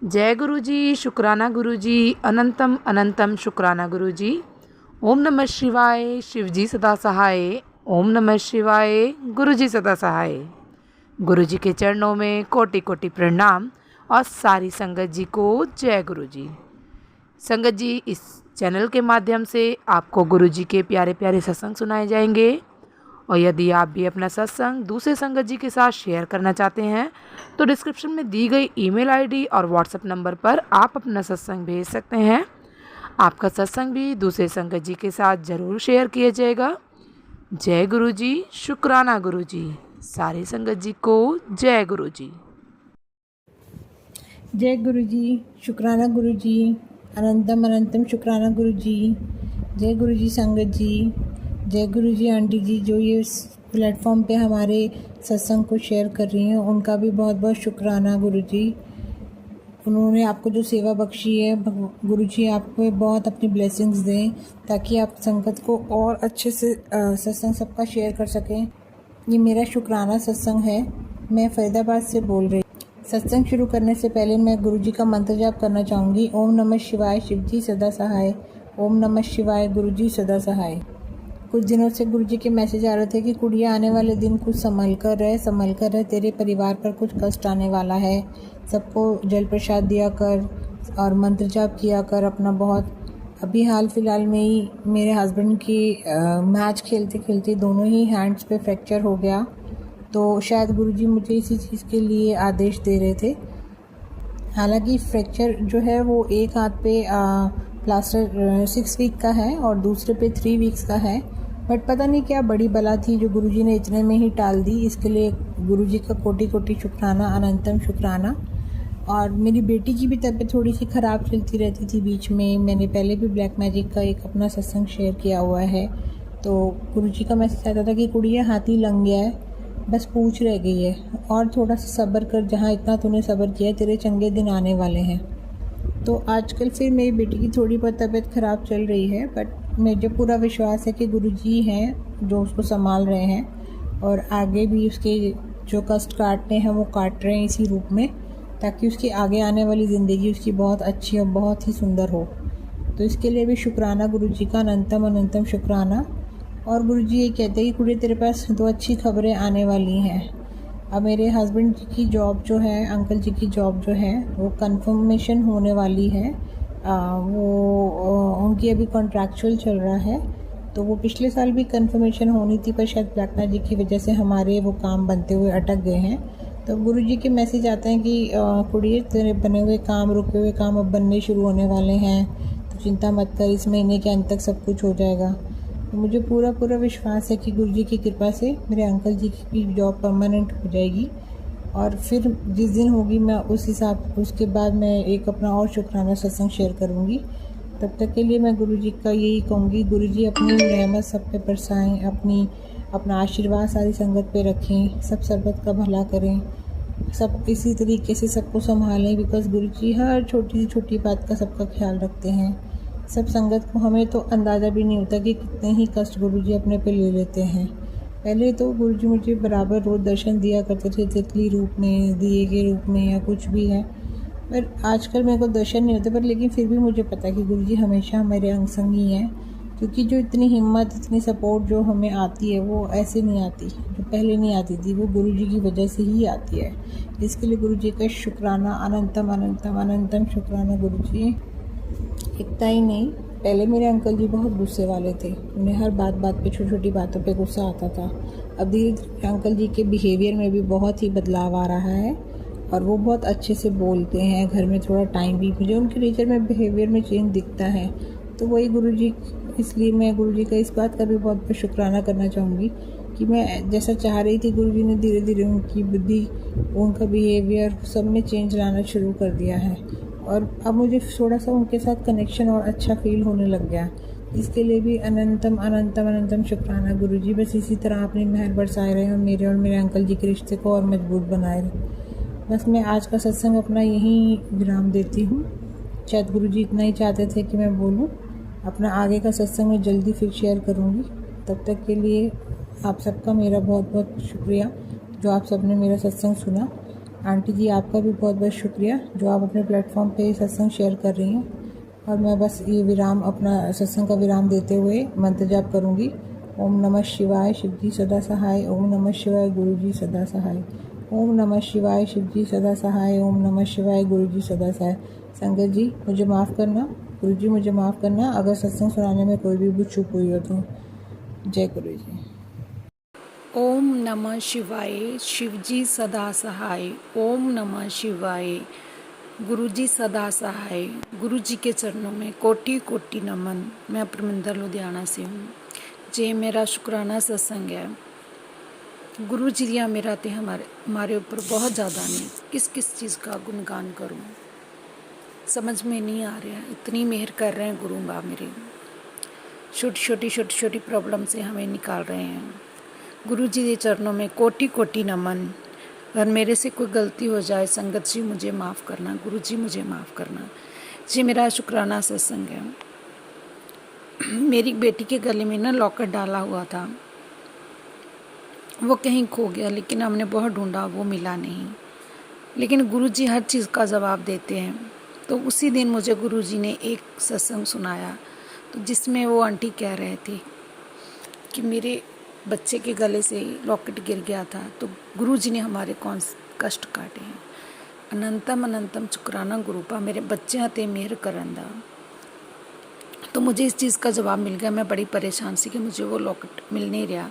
जय गुरु जी, शुक्राना गुरु जी, अनंतम अनंतम शुक्राना गुरु जी। ओम नमः शिवाय, शिव जी सदा सहाय। ओम नमः शिवाय, गुरु जी सदा सहाय। गुरु जी के चरणों में कोटि कोटि प्रणाम और सारी संगत जी को जय गुरु जी। संगत जी, इस चैनल के माध्यम से आपको गुरु जी के प्यारे प्यारे सत्संग सुनाए जाएंगे और यदि आप भी अपना सत्संग दूसरे संगत जी के साथ शेयर करना चाहते हैं तो डिस्क्रिप्शन में दी गई ईमेल आईडी और व्हाट्सएप नंबर पर आप अपना सत्संग भेज सकते हैं। आपका सत्संग भी दूसरे संगत जी के साथ ज़रूर शेयर किया जाएगा। जय गुरु जी, शुक्राना गुरु जी। सारी संगत जी को जय गुरु जी। जय गुरु जी, शुक्राना गुरु जी, अनंतम अनंतम शुक्राना गुरु जी। जय गुरु जी संगत जी, जय गुरु जी आंटी जी जो ये प्लेटफॉर्म पे हमारे सत्संग को शेयर कर रही हैं, उनका भी बहुत बहुत शुक्राना गुरु जी। उन्होंने आपको जो सेवा बख्शी है, गुरु जी आपको बहुत अपनी ब्लेसिंग्स दें ताकि आप संगत को और अच्छे से सत्संग सबका शेयर कर सकें। ये मेरा शुक्राना सत्संग है। मैं फरीदाबाद से बोल रही। सत्संग शुरू करने से पहले मैं गुरु जी का मंत्र जाप करना चाहूँगी। ओम नमः शिवाय, शिव जी सदा सहाय। ओम नमः शिवाय, गुरु जी सदा सहाय। कुछ दिनों से गुरु जी के मैसेज आ रहे थे कि कुड़िया आने वाले दिन कुछ संभल कर रहे, तेरे परिवार पर कुछ कष्ट आने वाला है। सबको जल प्रसाद दिया कर और मंत्र जाप किया कर अपना बहुत। अभी हाल फिलहाल में ही मेरे हस्बैंड की मैच खेलते खेलते दोनों ही हैंड्स पे फ्रैक्चर हो गया, तो शायद गुरुजी मुझे इसी चीज़ के लिए आदेश दे रहे थे। हालांकि फ्रैक्चर जो है वो एक हाथ पे प्लास्टर 6 वीक का है और दूसरे पे 3 वीक्स का है, बट पता नहीं क्या बड़ी बला थी जो गुरुजी ने इतने में ही टाल दी। इसके लिए गुरुजी का कोटि कोटि शुक्राना, अनंतम शुक्राना। और मेरी बेटी की भी तबीयत थोड़ी सी ख़राब चलती रहती थी बीच में। मैंने पहले भी ब्लैक मैजिक का एक अपना सत्संग शेयर किया हुआ है, तो गुरुजी का मैसेज आता था कि कुड़िया हाथी लंग गया है, बस पूछ रह गई है और थोड़ा सा सब्र कर, जहाँ इतना तूने सब्र किया तेरे चंगे दिन आने वाले हैं। तो आजकल फिर मेरी बेटी की थोड़ी बहुत तबीयत ख़राब चल रही है, बट मुझे पूरा विश्वास है कि गुरुजी हैं जो उसको संभाल रहे हैं और आगे भी उसके जो कष्ट काटने हैं वो काट रहे हैं इसी रूप में, ताकि उसकी आगे आने वाली ज़िंदगी उसकी बहुत अच्छी और बहुत ही सुंदर हो। तो इसके लिए भी शुक्राना गुरुजी का, अनंतम अनंतम शुक्राना। और गुरुजी ये कहते हैं कि कुड़ी तेरे पास 2 अच्छी खबरें आने वाली हैं। अब मेरे हस्बैंड जी की जॉब जो है, अंकल जी की जॉब जो है वो कंफर्मेशन होने वाली है। उनकी अभी कॉन्ट्रैक्चुअल चल रहा है, तो वो पिछले साल भी कंफर्मेशन होनी थी, पर शायद ब्लैक मैजिक की वजह से हमारे वो काम बनते हुए अटक गए हैं। तो गुरुजी के मैसेज आते हैं कि कुड़ी तेरे बने हुए काम, रुके हुए काम अब बनने शुरू होने वाले हैं, तो चिंता मत कर, इस महीने के अंत तक सब कुछ हो जाएगा। तो मुझे पूरा विश्वास है कि गुरुजी की कृपा से मेरे अंकल जी की जॉब परमानेंट हो जाएगी और फिर जिस दिन होगी मैं उस हिसाब उसके बाद मैं एक अपना और शुक्राना सत्संग शेयर करूँगी। तब तक के लिए मैं गुरुजी का यही कहूँगी, गुरुजी अपनी रहमत सब पे बरसाएं, अपना आशीर्वाद सारी संगत पे रखें, सब संगत का भला करें, सब इसी तरीके से सबको संभालें, बिकॉज़ गुरुजी हर छोटी से छोटी बात का सबका ख्याल रखते हैं। सब संगत को हमें तो अंदाज़ा भी नहीं होता कि कितने ही कष्ट गुरुजी अपने पे ले लेते हैं। पहले तो गुरुजी मुझे बराबर रोज़ दर्शन दिया करते थे, तितली रूप में, दिए के रूप में या कुछ भी है, पर आजकल मेरे को दर्शन नहीं होते। पर लेकिन फिर भी मुझे पता है कि गुरुजी हमेशा मेरे अंग संग ही हैं, क्योंकि जो इतनी हिम्मत, इतनी सपोर्ट जो हमें आती है वो ऐसे नहीं आती, जो पहले नहीं आती थी, वो गुरुजी की वजह से ही आती है। इसके लिए गुरुजी का शुक्राना, अनंतम अनंतम अनंतम शुक्राना गुरुजी। इतना ही नहीं, पहले मेरे अंकल जी बहुत गुस्से वाले थे, उन्हें हर बात पे, छोटी छोटी बातों पे गुस्सा आता था। अब धीरे धीरे अंकल जी के बिहेवियर में भी बहुत ही बदलाव आ रहा है और वो बहुत अच्छे से बोलते हैं। घर में थोड़ा टाइम भी, मुझे उनके नेचर में, बिहेवियर में चेंज दिखता है। तो वही गुरुजी, इसलिए मैं गुरुजी का इस बात का भी बहुत बहुत शुक्राना करना चाहूँगी कि मैं जैसा चाह रही थी, गुरुजी ने धीरे धीरे उनकी बुद्धि, उनका बिहेवियर सब में चेंज लाना शुरू कर दिया है और अब मुझे थोड़ा सा उनके साथ कनेक्शन और अच्छा फील होने लग गया। इसके लिए भी अनंतम अनंतम अनंतम शुक्राना गुरुजी। बस इसी तरह अपनी मेहर बरसाए रहे और मेरे अंकल जी के रिश्ते को और मजबूत बनाए रहे। बस मैं आज का सत्संग अपना यहीं विराम देती हूँ। शायद गुरुजी इतना ही चाहते थे कि मैं बोलूँ। अपना आगे का सत्संग मैं जल्दी फिर शेयर करूँगी। तब तक के लिए आप सबका मेरा बहुत बहुत शुक्रिया जो आप सबने मेरा सत्संग सुना। आंटी जी आपका भी बहुत बहुत शुक्रिया जो आप अपने प्लेटफॉर्म पे सत्संग शेयर कर रही हैं। और मैं बस ये विराम, अपना सत्संग का विराम देते हुए मंत्र जाप करूँगी। ओम नमः शिवाय, शिव जी सदा सहाय। ओम नमः शिवाय, गुरु जी सदा सहाय। ओम नमः शिवाय, शिव जी सदा सहाय। ओम नमः शिवाय, गुरु जी सदा सहाय। संगत जी मुझे माफ़ करना, गुरु जी मुझे माफ़ करना अगर सत्संग सुनाने में कोई भी चूक हुई हो तो। जय गुरु जी। ओम नमः शिवाय, शिवजी सदा सहाय। ओम नमः शिवाय, गुरुजी सदा सहाय। गुरुजी के चरणों में कोटि कोटि नमन। मैं परमिंदर लुधियाना से हूँ। जे मेरा शुक्राना सत्संग है। गुरु जी दिया मेरा ते हमारे ऊपर बहुत ज़्यादा ने, किस किस चीज़ का गुणगान करूँ समझ में नहीं आ रहा। इतनी मेहर कर रहे हैं गुरु बा मेरे, छोटी छोटी प्रॉब्लम से हमें निकाल रहे हैं। गुरु जी के चरणों में कोटि कोटि नमन। अगर मेरे से कोई गलती हो जाए संगत जी मुझे माफ़ करना, गुरु जी मुझे माफ़ करना। जी मेरा शुक्राना सत्संग है। मेरी बेटी के गले में ना लॉकेट डाला हुआ था, वो कहीं खो गया, लेकिन हमने बहुत ढूंढा, वो मिला नहीं। लेकिन गुरु जी हर चीज़ का जवाब देते हैं। तो उसी दिन मुझे गुरु जी ने एक सत्संग सुनाया, तो जिसमें वो आंटी कह रहे थे कि मेरे बच्चे के गले से लॉकेट गिर गया था, तो गुरु जी ने हमारे कौन कष्ट काटे हैं। अनंतम अनंतम शुक्राना गुरुपा, मेरे बच्चे हते मेहर करंदा। तो मुझे इस चीज़ का जवाब मिल गया। मैं बड़ी परेशान सी कि मुझे वो लॉकेट मिल नहीं रहा,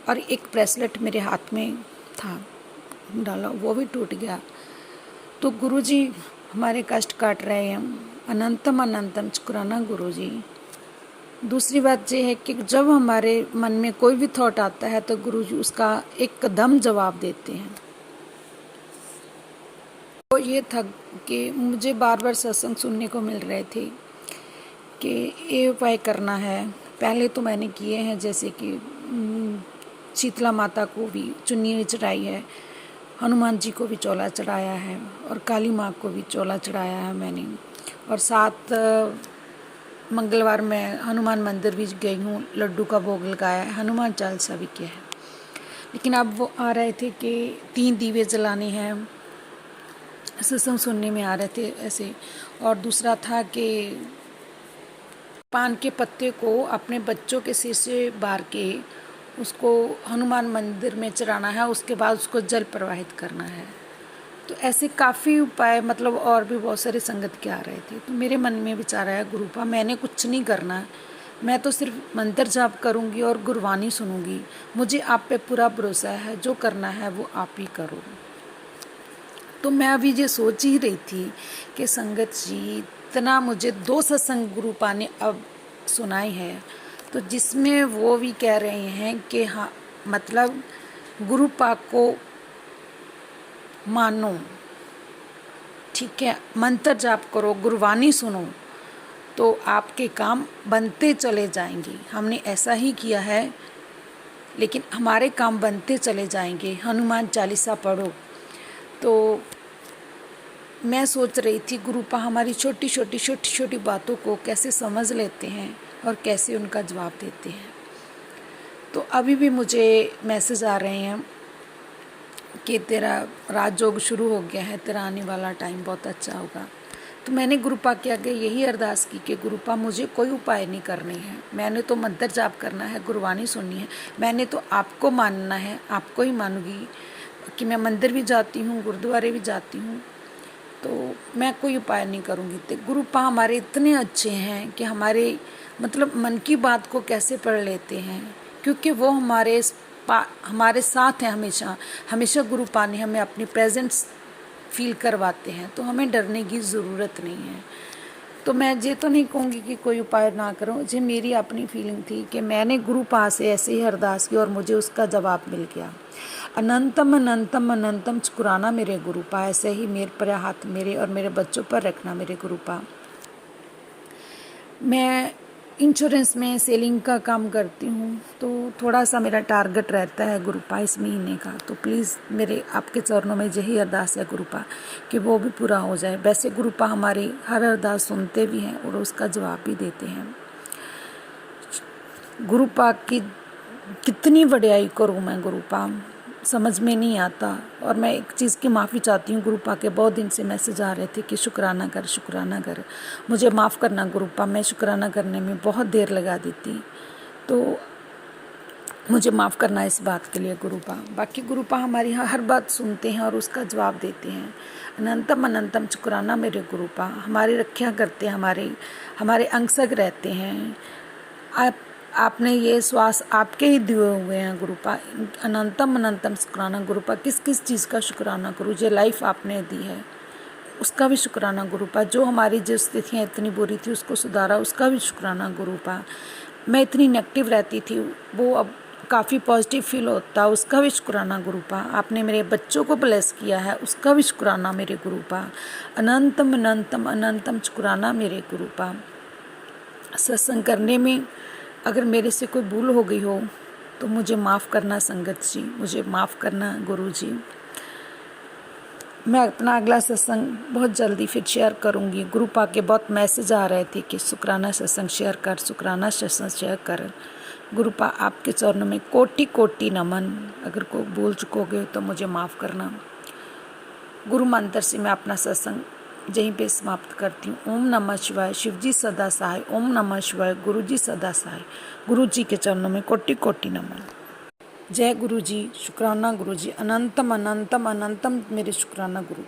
और एक ब्रेसलेट मेरे हाथ में था डाला, वो भी टूट गया। तो गुरु जी हमारे कष्ट काट रहे हैं। अनंतम अनंतम शुक्राना गुरु जी। दूसरी बात यह है कि जब हमारे मन में कोई भी थॉट आता है तो गुरु जी उसका एकदम जवाब देते हैं। तो ये था कि मुझे बार बार सत्संग सुनने को मिल रहे थे कि ये उपाय करना है। पहले तो मैंने किए हैं, जैसे कि शीतला माता को भी चुन्नी चढ़ाई है, हनुमान जी को भी चोला चढ़ाया है, और काली माँ को भी चोला चढ़ाया है मैंने। और 7 मंगलवार मैं हनुमान मंदिर भी गई हूँ, लड्डू का भोग लगाया है, हनुमान चालीसा भी किया है। लेकिन अब वो आ रहे थे कि 3 दीवे जलाने हैं, सत्संग सुनने में आ रहे थे ऐसे। और दूसरा था कि पान के पत्ते को अपने बच्चों के सिर से बार के उसको हनुमान मंदिर में चढ़ाना है, उसके बाद उसको जल प्रवाहित करना है। तो ऐसे काफ़ी उपाय, मतलब और भी बहुत सारे संगत के आ रहे थे। तो मेरे मन में विचार आया, गुरुपा मैंने कुछ नहीं करना, मैं तो सिर्फ मंत्र जाप करूंगी और गुरबानी सुनूंगी। मुझे आप पे पूरा भरोसा है, जो करना है वो आप ही करो। तो मैं अभी ये सोच ही रही थी कि संगत जी इतना मुझे 2 सत्संग गुरुपा ने अब सुनाई है, तो जिसमें वो भी कह रहे हैं कि हाँ, मतलब गुरुपा को मानो, ठीक है, मंत्र जाप करो, गुरबानी सुनो, तो आपके काम बनते चले जाएंगे। हमने ऐसा ही किया है, लेकिन हमारे काम बनते चले जाएंगे। हनुमान चालीसा पढ़ो। तो मैं सोच रही थी गुरुपा हमारी छोटी छोटी बातों को कैसे समझ लेते हैं और कैसे उनका जवाब देते हैं। तो अभी भी मुझे मैसेज आ रहे हैं कि तेरा राजयोग शुरू हो गया है, तेरा आने वाला टाइम बहुत अच्छा होगा। तो मैंने गुरुपा के आगे यही अरदास की कि गुरुपा मुझे कोई उपाय नहीं करने हैं, मैंने तो मंत्र जाप करना है, गुरबानी सुननी है, मैंने तो आपको मानना है, आपको ही मानूंगी। कि मैं मंदिर भी जाती हूँ, गुरुद्वारे भी जाती हूँ, तो मैं कोई उपाय नहीं करूँगी। तो गुरुपा हमारे इतने अच्छे हैं कि हमारे मतलब मन की बात को कैसे पढ़ लेते हैं, क्योंकि वो हमारे साथ हैं हमेशा गुरुपा ने हमें अपनी प्रेजेंस फील करवाते हैं, तो हमें डरने की ज़रूरत नहीं है। तो मैं ये तो नहीं कहूँगी कि कोई उपाय ना करो, ये मेरी अपनी फीलिंग थी कि मैंने गुरुपा से ऐसे ही अरदास की और मुझे उसका जवाब मिल गया। अनंतम अनंतम अनंतम शुक्राना मेरे गुरुपा, ऐसे ही मेरे पर हाथ मेरे और मेरे बच्चों पर रखना मेरे गुरुपा। मैं इंश्योरेंस में सेलिंग का काम करती हूँ, तो थोड़ा सा मेरा टारगेट रहता है गुरुपा इस महीने का। तो प्लीज़ मेरे आपके चरणों में यही अरदास है गुरुपा कि वो भी पूरा हो जाए। वैसे गुरुपा हमारी हर अरदास सुनते भी हैं और उसका जवाब भी देते हैं। गुरुपा की कितनी वड्याई करूँ मैं गुरुपा, समझ में नहीं आता। और मैं एक चीज़ की माफ़ी चाहती हूँ गुरुपा के, बहुत दिन से मैसेज आ रहे थे कि शुक्राना कर, शुक्राना कर। मुझे माफ़ करना गुरुपा, मैं शुक्राना करने में बहुत देर लगा देती, तो मुझे माफ़ करना इस बात के लिए गुरुपा। बाकी गुरुपा हमारी हर बात सुनते हैं और उसका जवाब देते हैं। अनंतम अनंतम शुक्राना मेरे गुरुपा, हमारी रक्षा करते हैं, हमारे अंग संग रहते हैं। आपने ये श्वास आपके ही दिए हुए हैं गुरुपा। अनंतम अनंतम शुक्राना गुरुपा। किस किस चीज़ का शुक्राना करूँ? जो लाइफ आपने दी है उसका भी शुक्राना गुरुपा। जो हमारी जो स्थितियाँ इतनी बुरी थी उसको सुधारा, उसका भी शुक्राना गुरुपा। मैं इतनी नेगेटिव रहती थी, वो अब काफ़ी पॉजिटिव फील होता, उसका भी शुक्राना गुरुपा। आपने मेरे बच्चों को ब्लेस किया है, उसका भी शुक्राना मेरे गुरुपा। अनंतम अनंतम अनंतम शुक्राना मेरे गुरुपा। सत्संग करने में अगर मेरे से कोई भूल हो गई हो तो मुझे माफ़ करना संगत जी, मुझे माफ़ करना गुरु जी। मैं अपना अगला सत्संग बहुत जल्दी फिर शेयर करूँगी। ग्रुप आके बहुत मैसेज आ रहे थे कि शुक्राना सत्संग शेयर कर, शुक्राना सत्संग शेयर कर। गुरुपा आपके चरणों में कोटि कोटि नमन। अगर कोई भूल चुकोगे तो मुझे माफ़ करना। गुरु मंत्र से मैं अपना सत्संग यहीं पे समाप्त करती हूँ। ओम नमः शिवाय, शिवजी सदा सहाय। ओम नमः शिवाय, गुरु जी सदा सहाय। गुरु जी के चरणों में कोटि कोटि नमन। जय गुरु जी, शुक्राना गुरु जी। अनंतम अनंतम अनंतम मेरे शुक्राना गुरु।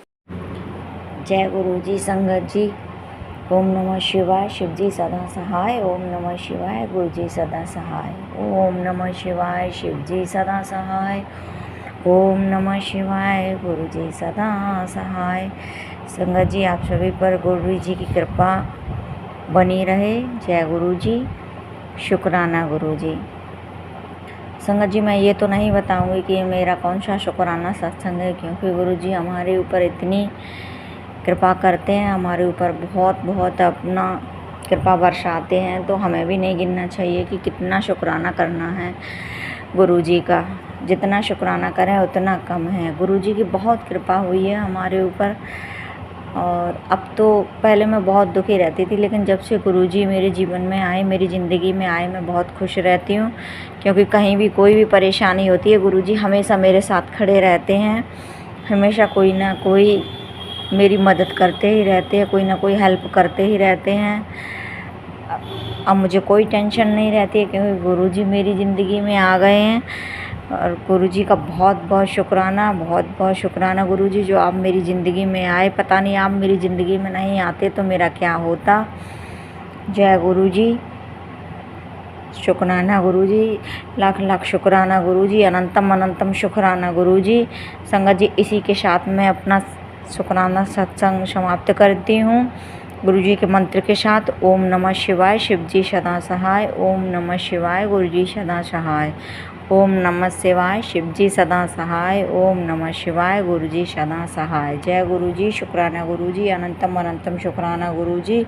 जय गुरु जी। संगत जी, ओम नमः शिवाय, शिव जी सदा सहाय। ओम नमः शिवाय, गुरु जी सदा सहाय। ओम नमः शिवाय, शिव जी सदा सहाय। ओम नमः शिवाय, गुरु जी सदा सहाय। संगत जी, आप सभी पर गुरु जी की कृपा बनी रहे। जय गुरु जी, शुक्राना गुरु जी। संगत जी, मैं ये तो नहीं बताऊंगी कि मेरा कौन सा शुक्राना सत्संग है, क्योंकि गुरु जी हमारे ऊपर इतनी कृपा करते हैं, हमारे ऊपर बहुत बहुत अपना कृपा बरसाते हैं, तो हमें भी नहीं गिनना चाहिए कि कितना शुक्राना करना है गुरु जी का। जितना शुक्राना करें उतना कम है। गुरु जी की बहुत कृपा हुई है हमारे ऊपर। और अब तो पहले मैं बहुत दुखी रहती थी, लेकिन जब से गुरु जी मेरे जीवन में आए, मेरी ज़िंदगी में आए, मैं बहुत खुश रहती हूँ। क्योंकि कहीं भी कोई भी परेशानी होती है, गुरु जी हमेशा मेरे साथ खड़े रहते हैं। हमेशा कोई ना कोई मेरी मदद करते ही रहते हैं, कोई ना कोई हेल्प करते ही रहते हैं। अब मुझे कोई टेंशन नहीं रहती है, क्योंकि गुरु जी मेरी ज़िंदगी में आ गए हैं। और गुरु जी का बहुत बहुत शुक्राना, बहुत बहुत शुक्राना गुरु जी, जो आप मेरी ज़िंदगी में आए। पता नहीं आप मेरी ज़िंदगी में नहीं आते तो मेरा क्या होता। जय गुरु जी, शुक्राना गुरु जी, लाख लाख शुक्राना गुरु जी, अनंतम अनंतम शुक्राना गुरु जी। संगत जी, इसी के साथ मैं अपना शुक्राना सत्संग समाप्त करती हूँ गुरु जी के मंत्र के साथ। ओम नमः शिवाय, शिव जी सदा सहाय। ओम नमः शिवाय, गुरु जी सदा सहाय। ओम नमः शिवाय, शिव जी सदा सहाय। ओम नमः शिवाय, गुरु जी सदा सहाय। जय गुरु जी, शुक्राना गुरु जी, अनंतम अनंतम शुक्राना गुरु जी,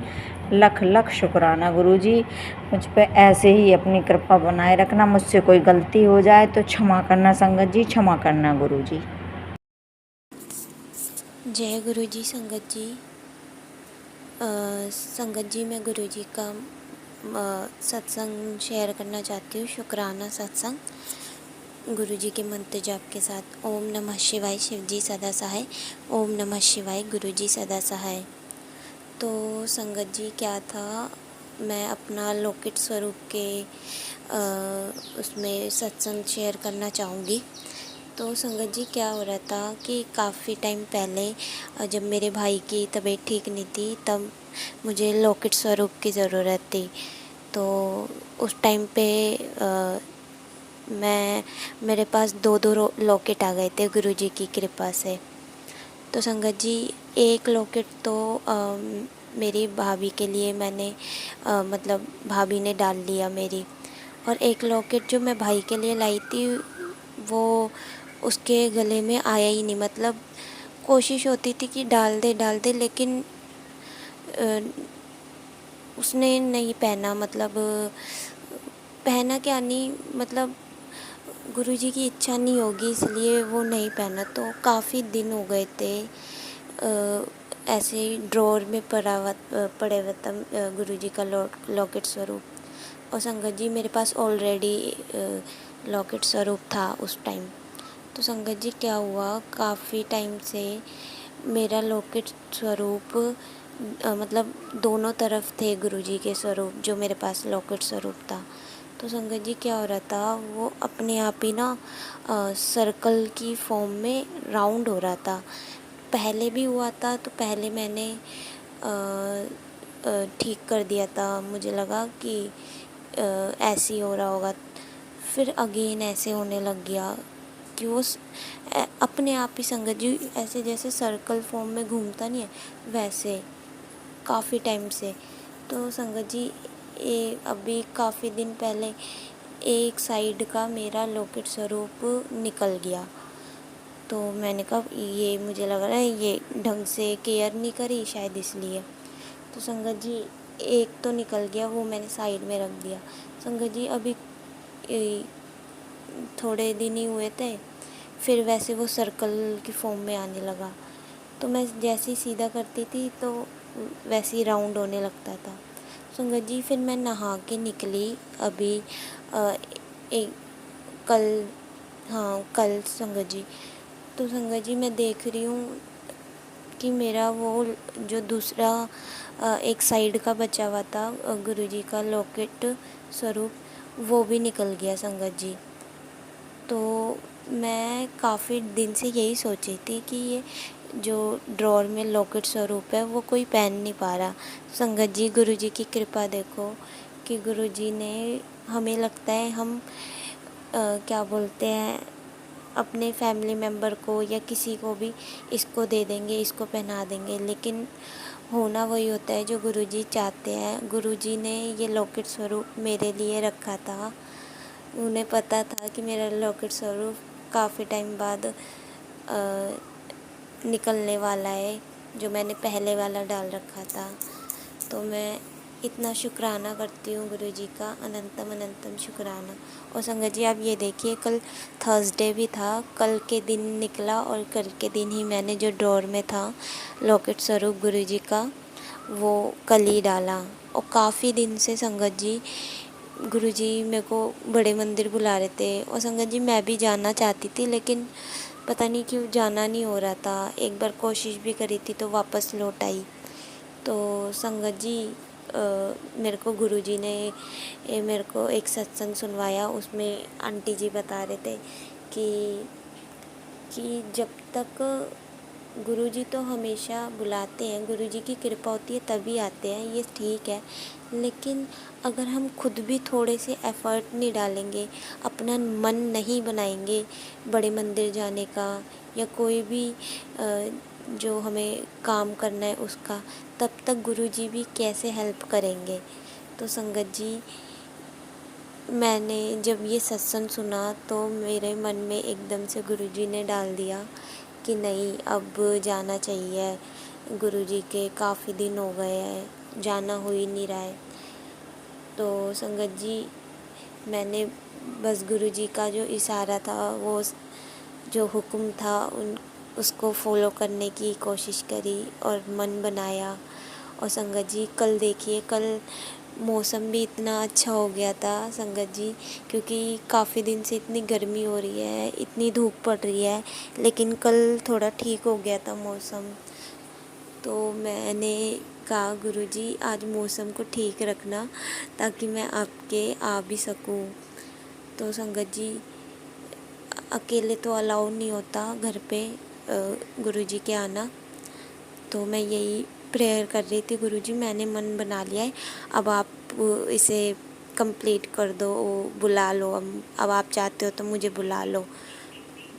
लख लख शुक्राना गुरु जी। मुझ पे ऐसे ही अपनी कृपा बनाए रखना। मुझसे कोई गलती हो जाए तो क्षमा करना संगत जी, क्षमा करना गुरु जी। जय गुरु जी। संगत जी, संगत जी, मैं गुरु जी का सत्संग शेयर करना चाहती हूँ। शुक्राना सत्संग गुरु जी के मंत्र जाप के साथ। ओम नमः शिवाय, शिव जी सदा सहाय। ओम नमः शिवाय, गुरु जी सदा सहाय। तो संगत जी, क्या था, मैं अपना लौकिक स्वरूप के उसमें सत्संग शेयर करना चाहूँगी। तो संगत जी, क्या हो रहा था कि काफ़ी टाइम पहले जब मेरे भाई की तबीयत ठीक नहीं थी, तब मुझे लौकिक स्वरूप की ज़रूरत थी। तो उस टाइम पे मेरे पास दो लॉकेट आ गए थे गुरु जी की कृपा से। तो संगत जी, एक लॉकेट तो मेरी भाभी के लिए मैंने मतलब भाभी ने डाल लिया मेरी। और एक लॉकेट जो मैं भाई के लिए लाई थी, वो उसके गले में आया ही नहीं। मतलब कोशिश होती थी कि डाल दे, लेकिन उसने नहीं पहना। मतलब पहना क्या नहीं, मतलब गुरुजी की इच्छा नहीं होगी इसलिए वो नहीं पहना। तो काफ़ी दिन हो गए थे ऐसे ही ड्रॉर में पड़े हुए था गुरुजी का लॉकेट स्वरूप। और संगत जी, मेरे पास ऑलरेडी लॉकेट स्वरूप था उस टाइम। तो संगत जी क्या हुआ, काफ़ी टाइम से मेरा लॉकेट स्वरूप मतलब दोनों तरफ थे गुरुजी के स्वरूप, जो मेरे पास लॉकेट स्वरूप था। तो संगत जी क्या हो रहा था, वो अपने आप ही ना सर्कल की फॉर्म में राउंड हो रहा था। पहले भी हुआ था, तो पहले मैंने ठीक कर दिया था, मुझे लगा कि ऐसे ही हो रहा होगा। फिर अगेन ऐसे होने लग गया कि वो अपने आप ही संगत जी ऐसे जैसे सर्कल फॉर्म में घूमता नहीं है, वैसे काफ़ी टाइम से। तो संगत जी अभी काफ़ी दिन पहले एक साइड का मेरा लॉकेट स्वरूप निकल गया। तो मैंने कहा ये, मुझे लग रहा है ये ढंग से केयर नहीं करी शायद, इसलिए। तो संगत जी एक तो निकल गया, वो मैंने साइड में रख दिया। संगत जी अभी थोड़े दिन ही हुए थे, फिर वैसे वो सर्कल की फॉर्म में आने लगा। तो मैं जैसे ही सीधा करती थी तो वैसे ही राउंड होने लगता था। संगत जी फिर मैं नहा के निकली अभी एक कल, हाँ कल संगत जी। तो संगत जी मैं देख रही हूँ कि मेरा वो जो दूसरा एक साइड का बचा हुआ था गुरुजी का लॉकेट स्वरूप, वो भी निकल गया संगत जी। तो मैं काफ़ी दिन से यही सोची थी कि ये जो ड्रॉर में लॉकेट स्वरूप है वो कोई पहन नहीं पा रहा। संगत जी गुरुजी की कृपा देखो कि गुरुजी ने, हमें लगता है हम क्या बोलते हैं, अपने फैमिली मेम्बर को या किसी को भी इसको दे देंगे, इसको पहना देंगे, लेकिन होना वही होता है जो गुरुजी चाहते हैं। गुरुजी ने ये लॉकेट स्वरूप मेरे लिए रखा था। उन्हें पता था कि मेरा लॉकेट स्वरूप काफ़ी टाइम बाद निकलने वाला है, जो मैंने पहले वाला डाल रखा था। तो मैं इतना शुक्राना करती हूँ गुरुजी का, अनंतम अनंतम शुक्राना। और संगत जी आप ये देखिए, कल थर्सडे भी था, कल के दिन निकला और कल के दिन ही मैंने जो ड्रॉर में था लॉकेट स्वरूप गुरुजी का, वो कल ही डाला। और काफ़ी दिन से संगत जी गुरुजी मेरे को बड़े मंदिर बुला रहे थे, और संगत जी मैं भी जाना चाहती थी, लेकिन पता नहीं क्यों जाना नहीं हो रहा था। एक बार कोशिश भी करी थी तो वापस लौट आई। तो संगत जी मेरे को गुरुजी ने मेरे को एक सत्संग सुनवाया, उसमें आंटी जी बता रहे थे कि जब तक गुरुजी तो हमेशा बुलाते हैं, गुरुजी की कृपा होती है तभी आते हैं, ये ठीक है, लेकिन अगर हम खुद भी थोड़े से एफ़र्ट नहीं डालेंगे, अपना मन नहीं बनाएंगे बड़े मंदिर जाने का या कोई भी जो हमें काम करना है उसका, तब तक गुरुजी भी कैसे हेल्प करेंगे। तो संगत जी मैंने जब ये सत्संग सुना तो मेरे मन में एकदम से गुरुजी ने डाल दिया कि नहीं, अब जाना चाहिए, गुरुजी के काफ़ी दिन हो गए हैं, जाना हो ही नहीं रहा है। तो संगत जी मैंने बस गुरुजी का जो इशारा था, वो जो हुक्म था उसको फॉलो करने की कोशिश करी और मन बनाया। और संगत जी कल देखिए, कल मौसम भी इतना अच्छा हो गया था संगत जी, क्योंकि काफ़ी दिन से इतनी गर्मी हो रही है, इतनी धूप पड़ रही है, लेकिन कल थोड़ा ठीक हो गया था मौसम। तो मैंने कहा गुरुजी आज मौसम को ठीक रखना ताकि मैं आपके आ भी सकूं। तो संगत जी अकेले तो अलाउ नहीं होता घर पे गुरुजी के आना। तो मैं यही प्रेयर कर रही थी, गुरुजी मैंने मन बना लिया है, अब आप इसे कंप्लीट कर दो, बुला लो, अब आप चाहते हो तो मुझे बुला लो।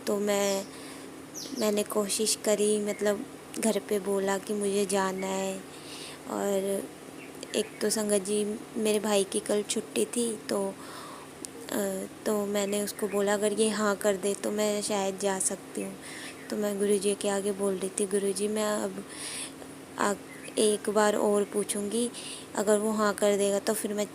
तो मैंने कोशिश करी, मतलब घर पे बोला कि मुझे जाना है। और एक तो संगत जी मेरे भाई की कल छुट्टी थी, तो मैंने उसको बोला अगर ये हाँ कर दे तो मैं शायद जा सकती हूँ। तो मैं गुरुजी के आगे बोल रही थी, गुरुजी मैं अब एक बार और पूछूंगी, अगर वो हाँ कर देगा तो फिर मैं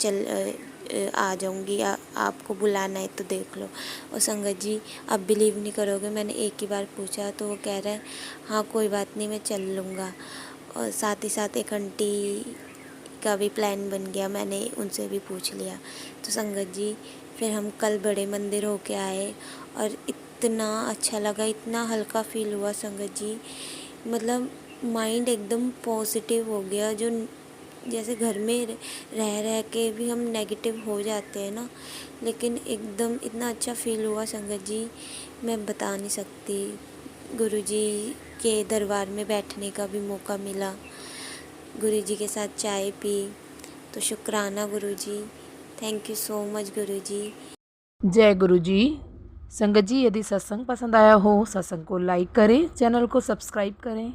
आ जाऊंगी, आपको बुलाना है तो देख लो। और संगत जी आप बिलीव नहीं करोगे, मैंने एक ही बार पूछा तो वो कह रहा है हाँ कोई बात नहीं मैं चल लूँगा। और साथ ही साथ एक आंटी का भी प्लान बन गया, मैंने उनसे भी पूछ लिया। तो संगत जी फिर हम कल बड़े मंदिर होके आए और इतना अच्छा लगा, इतना हल्का फील हुआ संगत जी। मतलब माइंड एकदम पॉजिटिव हो गया। जो जैसे घर में रह रह के भी हम नेगेटिव हो जाते हैं ना, लेकिन एकदम इतना अच्छा फील हुआ संगत जी, मैं बता नहीं सकती। गुरुजी के दरबार में बैठने का भी मौका मिला, गुरुजी के साथ चाय पी, तो शुक्राना गुरुजी, थैंक यू सो मच गुरुजी। जय गुरु जी। संगत जी, यदि सत्संग पसंद आया हो, सत्संग को लाइक करें, चैनल को सब्सक्राइब करें।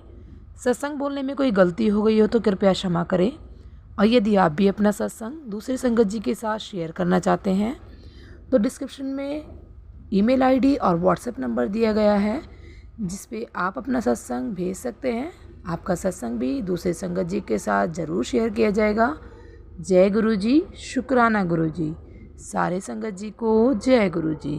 सत्संग बोलने में कोई गलती हो गई हो तो कृपया क्षमा करें। और यदि आप भी अपना सत्संग दूसरे संगत जी के साथ शेयर करना चाहते हैं तो डिस्क्रिप्शन में ईमेल आईडी और व्हाट्सएप नंबर दिया गया है, जिस पे आप अपना सत्संग भेज सकते हैं। आपका सत्संग भी दूसरे संगत जी के साथ ज़रूर शेयर किया जाएगा। जय गुरु जी। शुक्राना गुरु जी। सारे संगत जी को जय गुरु जी।